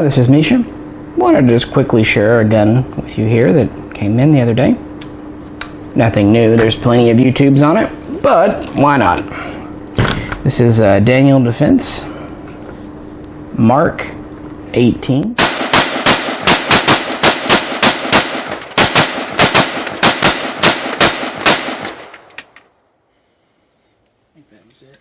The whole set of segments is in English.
Hi, this is Misha. Wanted to just quickly share a gun with you here that came in the other day. Nothing new, there's plenty of YouTubes on it, but why not? This is a Daniel Defense Mark 18. I think that was it.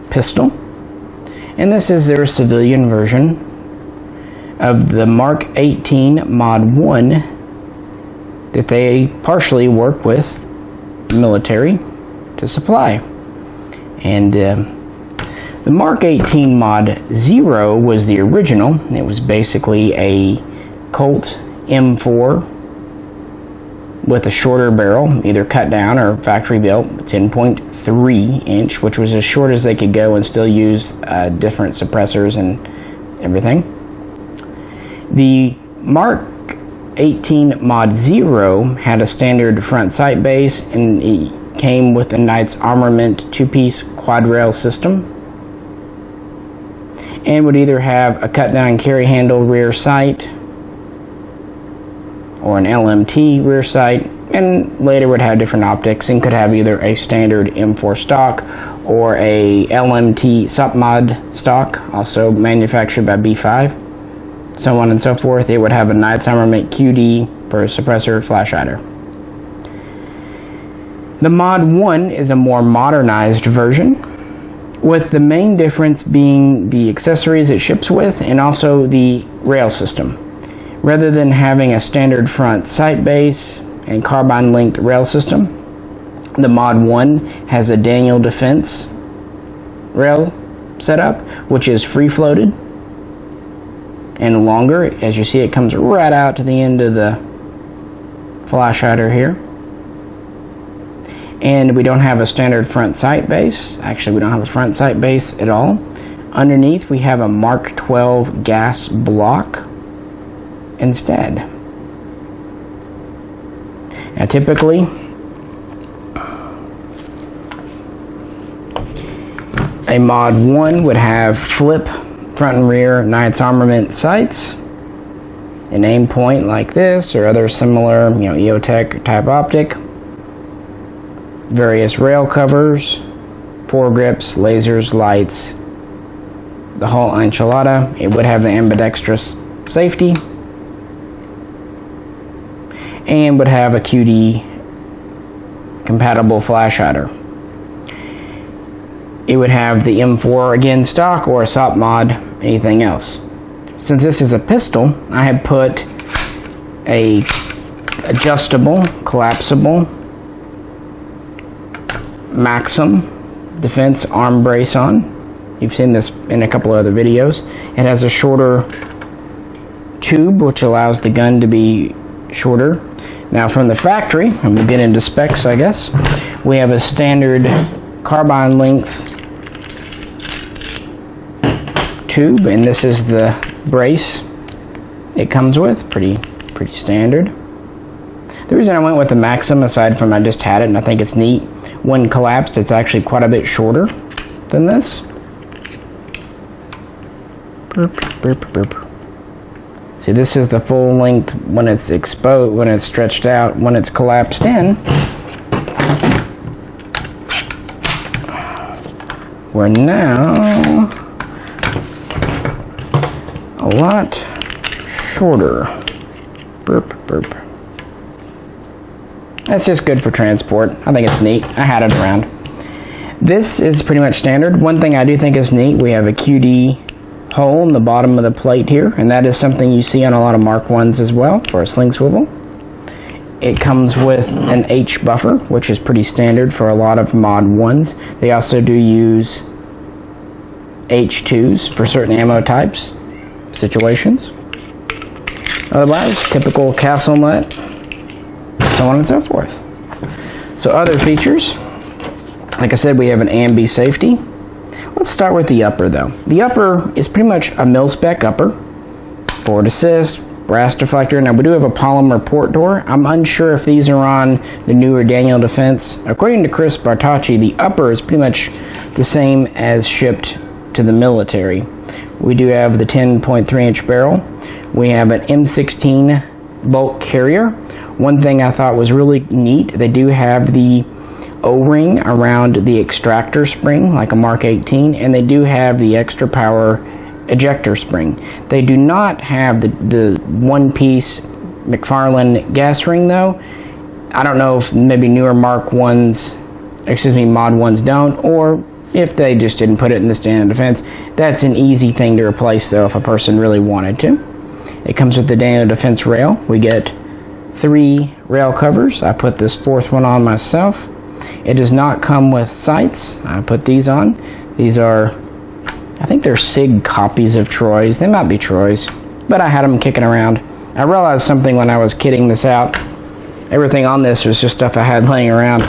Pistol, and this is their civilian version of the Mark 18 Mod.1 that they partially work with military to supply. And the Mark 18 Mod.0 was the original. It was basically a Colt M4 with a shorter barrel, either cut down or factory built, 10.3 inch, which was as short as they could go and still use different suppressors and everything. The Mark 18 Mod.0 had a standard front sight base, and it came with a Knight's Armament 2-piece quadrail system, and would either have a cut down carry handle rear sight or an LMT rear sight, and later would have different optics and could have either a standard M4 stock or a LMT SupMod stock, also manufactured by B5, so on and so forth. It would have a Knight's Armament QD for a suppressor flash hider. The Mod.1 is a more modernized version, with the main difference being the accessories it ships with and also the rail system. Rather than having a standard front sight base and carbine length rail system, the Mod.1 has a Daniel Defense rail setup, which is free floated and longer. As you see, it comes right out to the end of the flash hider here. And we don't have a standard front sight base. Actually, we don't have a front sight base at all. Underneath, we have a Mark 12 gas block instead. Now typically, a Mod.1 would have flip front and rear Knight's Armament sights, an aim point like this or other similar, EOTech type optic, various rail covers, foregrips, lasers, lights, the whole enchilada. It would have the ambidextrous safety, and would have a QD compatible flash hider. It would have the M4 again stock or a SupMod, anything else. Since this is a pistol, I have put a adjustable, collapsible Maxim defense arm brace on. You've seen this in a couple of other videos. It has a shorter tube, which allows the gun to be shorter. Now from the factory, and we'll get into specs, I guess, we have a standard carbine length tube, and this is the brace it comes with. Pretty standard. The reason I went with the Maxim, aside from I just had it and I think it's neat, when collapsed it's actually quite a bit shorter than this. Burp, burp, burp. See, this is the full length when it's exposed, when it's stretched out. When it's collapsed in, we're now a lot shorter. Burp, burp. That's just good for transport. I think it's neat. I had it around. This is pretty much standard. One thing I do think is neat, we have a QD hole in the bottom of the plate here, and that is something you see on a lot of Mark 1s as well for a sling swivel. It comes with an H buffer, which is pretty standard for a lot of Mod 1s. They also do use H2s for certain ammo types, situations. Otherwise, typical castle nut, so on and so forth. So other features, like I said, we have an ambi safety. Let's start with the upper though. The upper is pretty much a mil-spec upper. Forward assist, brass deflector. Now we do have a polymer port door. I'm unsure if these are on the newer Daniel Defense. According to Chris Bartacci, the upper is pretty much the same as shipped to the military. We do have the 10.3 inch barrel. We have an M16 bulk carrier. One thing I thought was really neat, they do have the O-ring around the extractor spring like a Mark 18, and they do have the extra power ejector spring. They do not have the one-piece McFarlane gas ring though. I don't know if maybe newer Mod 1s don't, or if they just didn't put it in the Daniel Defense. That's an easy thing to replace though if a person really wanted to. It comes with the Daniel Defense rail. We get 3 rail covers. I put this 4th one on myself. It does not come with sights. I put these on. These are, I think they're SIG copies of Troy's. They might be Troy's, but I had them kicking around. I realized something when I was kitting this out. Everything on this was just stuff I had laying around.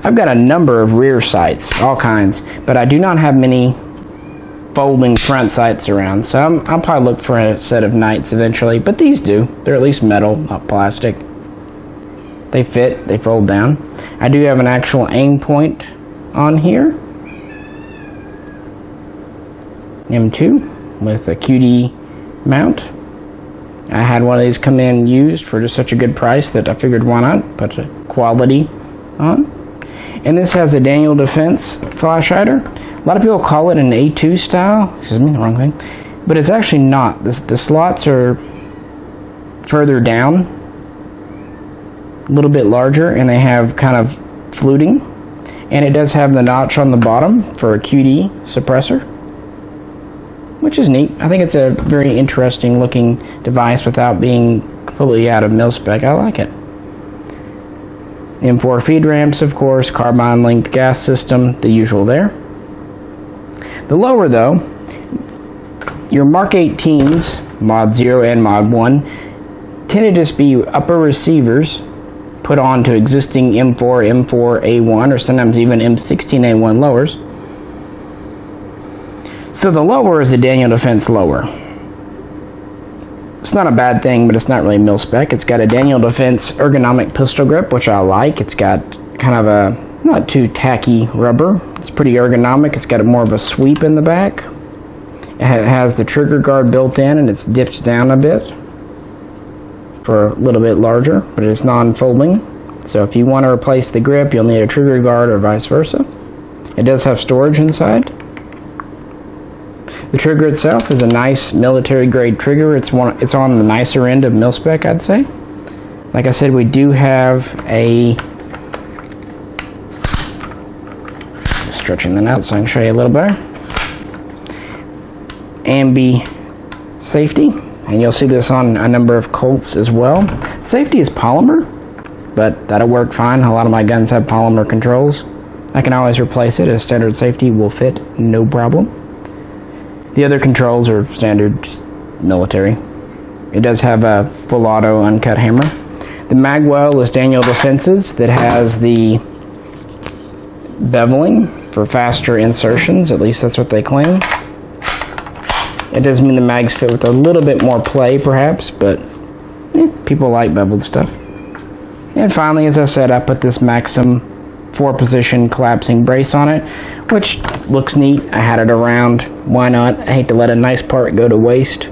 I've got a number of rear sights, all kinds, but I do not have many folding front sights around, so I'll probably look for a set of Knights eventually, but these do. They're at least metal, not plastic. They fit, they fold down. I do have an actual aim point on here. M2 with a QD mount. I had one of these come in used for just such a good price that I figured why not put the quality on. And this has a Daniel Defense flash hider. A lot of people call it an A2 style. Excuse me, the wrong thing. But it's actually not. The slots are further down, a little bit larger, and they have kind of fluting. And it does have the notch on the bottom for a QD suppressor, which is neat. I think it's a very interesting looking device without being completely out of mil-spec. I like it. M4 feed ramps, of course, carbine linked gas system, the usual there. The lower though, your Mark 18s, Mod 0 and Mod 1, tend to just be upper receivers put onto existing M4, M4A1, or sometimes even M16A1 lowers. So the lower is the Daniel Defense lower. It's not a bad thing, but it's not really mil-spec. It's got a Daniel Defense ergonomic pistol grip, which I like. It's got kind of a not too tacky rubber. It's pretty ergonomic. It's got more of a sweep in the back. It has the trigger guard built in, and it's dipped down a bit for a little bit larger, but it's non-folding. So if you want to replace the grip, you'll need a trigger guard or vice versa. It does have storage inside. The trigger itself is a nice military grade trigger. It's on the nicer end of mil-spec, I'd say. Like I said, we do have a, stretching that out so I can show you a little better, ambi safety, and you'll see this on a number of Colts as well. Safety is polymer, but that'll work fine. A lot of my guns have polymer controls. I can always replace it as standard safety will fit, no problem. The other controls are standard, just military. It does have a full auto uncut hammer. The magwell is Daniel Defense's that has the beveling for faster insertions, at least that's what they claim. It does mean the mags fit with a little bit more play perhaps, but people like beveled stuff. And finally, as I said, I put this Maxim 4-position collapsing brace on it, which looks neat. I had it around. Why not? I hate to let a nice part go to waste.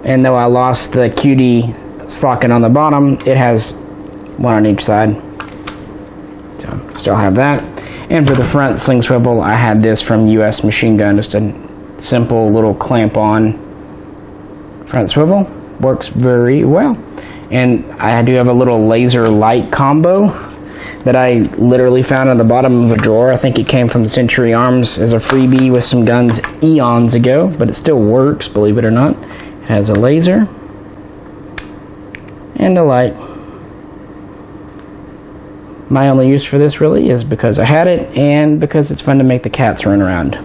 And though I lost the QD socket on the bottom, it has one on each side. So still have that. And for the front sling swivel, I had this from US Machine Gun, just a simple little clamp on front swivel. Works very well. And I do have a little laser light combo that I literally found on the bottom of a drawer. I think it came from Century Arms as a freebie with some guns eons ago, but it still works, believe it or not. It has a laser and a light. My only use for this really is because I had it and because it's fun to make the cats run around.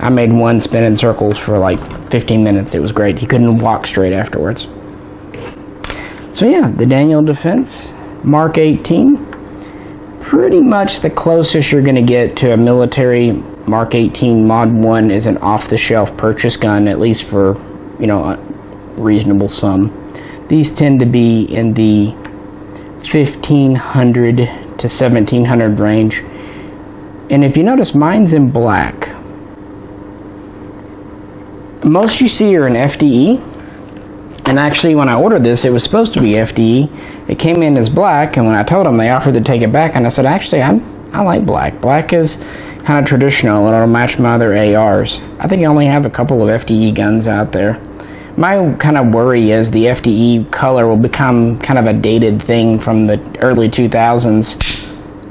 I made one spin in circles for like 15 minutes. It was great. He couldn't walk straight afterwards. So yeah, the Daniel Defense Mark 18. Pretty much the closest you're going to get to a military Mark 18 Mod.1 is an off-the-shelf purchase gun, at least for, you know, a reasonable sum. These tend to be in the 1500 to 1700 range. And if you notice, mine's in black. Most you see are in FDE. And actually, when I ordered this, it was supposed to be FDE. It came in as black, and when I told them, they offered to take it back, and I said, actually, I like black. Black is kind of traditional, and it'll match my other ARs. I think I only have a couple of FDE guns out there. My kind of worry is the FDE color will become kind of a dated thing from the early 2000s.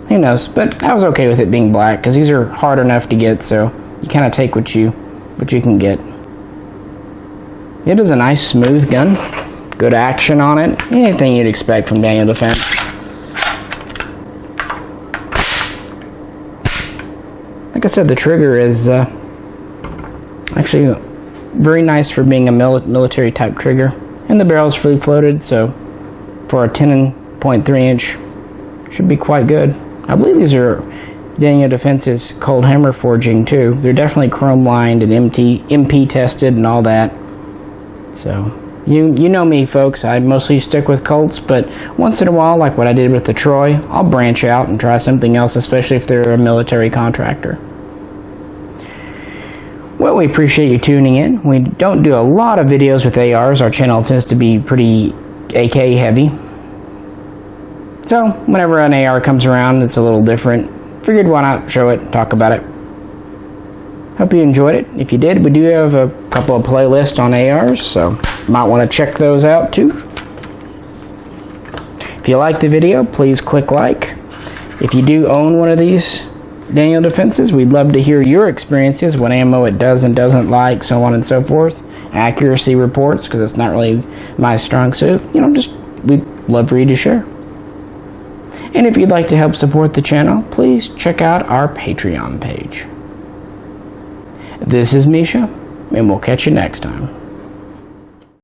Who knows? But I was okay with it being black, because these are hard enough to get, so you kind of take what you can get. It is a nice, smooth gun. Good action on it. Anything you'd expect from Daniel Defense. Like I said, the trigger is actually very nice for being a military type trigger. And the barrel's free floated, so for a 10.3 inch, should be quite good. I believe these are Daniel Defense's cold hammer forging too. They're definitely chrome lined and MP tested and all that. So, you know me, folks. I mostly stick with Colts, but once in a while, like what I did with the Troy, I'll branch out and try something else, especially if they're a military contractor. Well, we appreciate you tuning in. We don't do a lot of videos with ARs. Our channel tends to be pretty AK heavy. So, whenever an AR comes around, it's a little different. Figured why not show it, talk about it. Hope you enjoyed it. If you did, we do have a couple of playlists on ARs, so you might want to check those out too. If you like the video, please click like. If you do own one of these Daniel Defenses, we'd love to hear your experiences, what ammo it does and doesn't like, so on and so forth. Accuracy reports, because it's not really my strong suit. You know, we'd love for you to share. And if you'd like to help support the channel, please check out our Patreon page. This is Misha, and we'll catch you next time.